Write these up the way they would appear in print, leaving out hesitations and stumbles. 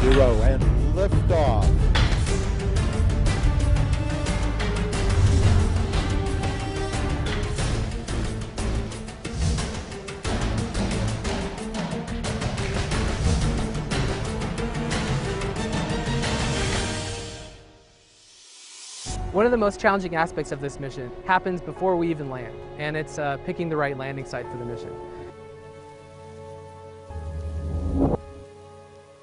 0 and liftoff. One of the most challenging aspects of this mission happens before we even land, and it's picking the right landing site for the mission.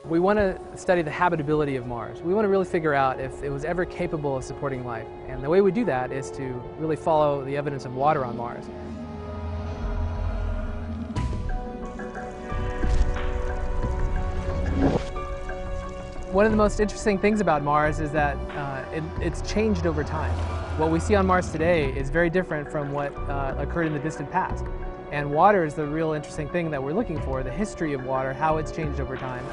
We want to study the habitability of Mars. We want to really figure out if it was ever capable of supporting life. And the way we do that is to really follow the evidence of water on Mars. One of the most interesting things about Mars is that it's changed over time. What we see on Mars today is very different from what occurred in the distant past. And water is the real interesting thing that we're looking for, the history of water, how it's changed over time.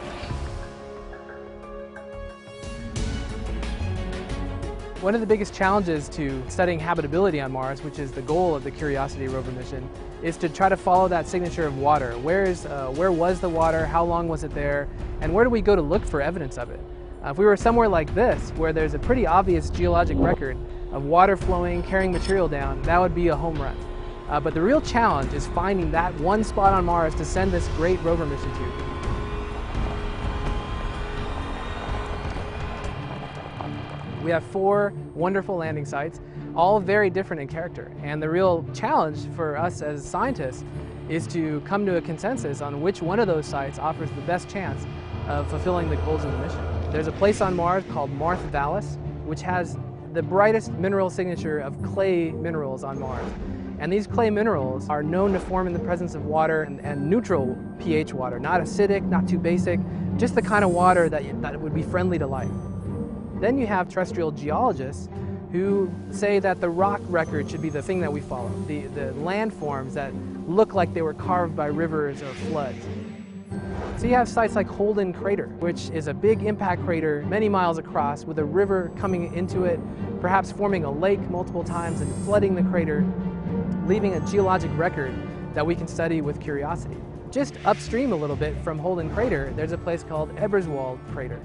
One of the biggest challenges to studying habitability on Mars, which is the goal of the Curiosity rover mission, is to try to follow that signature of water. Where was the water? How long was it there? And where do we go to look for evidence of it? If we were somewhere like this, where there's a pretty obvious geologic record of water flowing, carrying material down, that would be a home run. But the real challenge is finding that one spot on Mars to send this great rover mission to. We have 4 wonderful landing sites, all very different in character. And the real challenge for us as scientists is to come to a consensus on which one of those sites offers the best chance of fulfilling the goals of the mission. There's a place on Mars called Marth Vallis, which has the brightest mineral signature of clay minerals on Mars. And these clay minerals are known to form in the presence of water and neutral pH water, not acidic, not too basic, just the kind of water that would be friendly to life. Then you have terrestrial geologists who say that the rock record should be the thing that we follow, the landforms that look like they were carved by rivers or floods. So you have sites like Holden Crater, which is a big impact crater many miles across with a river coming into it, perhaps forming a lake multiple times and flooding the crater, leaving a geologic record that we can study with Curiosity. Just upstream a little bit from Holden Crater, there's a place called Eberswald Crater.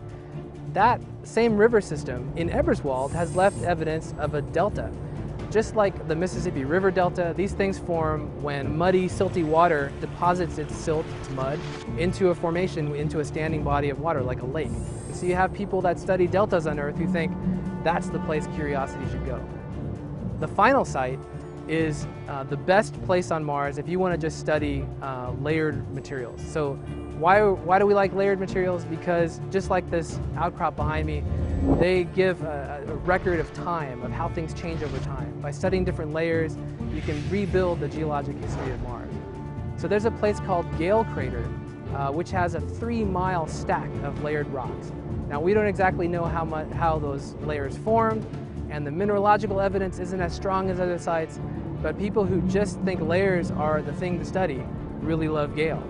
That same river system in Eberswald has left evidence of a delta. Just like the Mississippi River Delta, these things form when muddy, silty water deposits its silt, its mud, into a formation, into a standing body of water, like a lake. So you have people that study deltas on Earth who think that's the place Curiosity should go. The final site is the best place on Mars if you want to just study layered materials. So why do we like layered materials? Because just like this outcrop behind me, they give a record of time, of how things change over time. By studying different layers, you can rebuild the geologic history of Mars. So there's a place called Gale Crater, which has a 3-mile stack of layered rocks. Now we don't exactly know how those layers formed, and the mineralogical evidence isn't as strong as other sites, but people who just think layers are the thing to study really love Gale.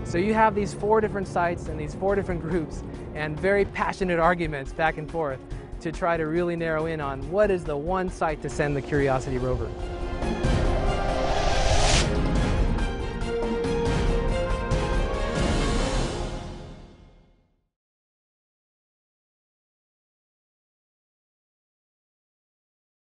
So you have these 4 different sites and these 4 different groups and very passionate arguments back and forth to try to really narrow in on what is the one site to send the Curiosity rover.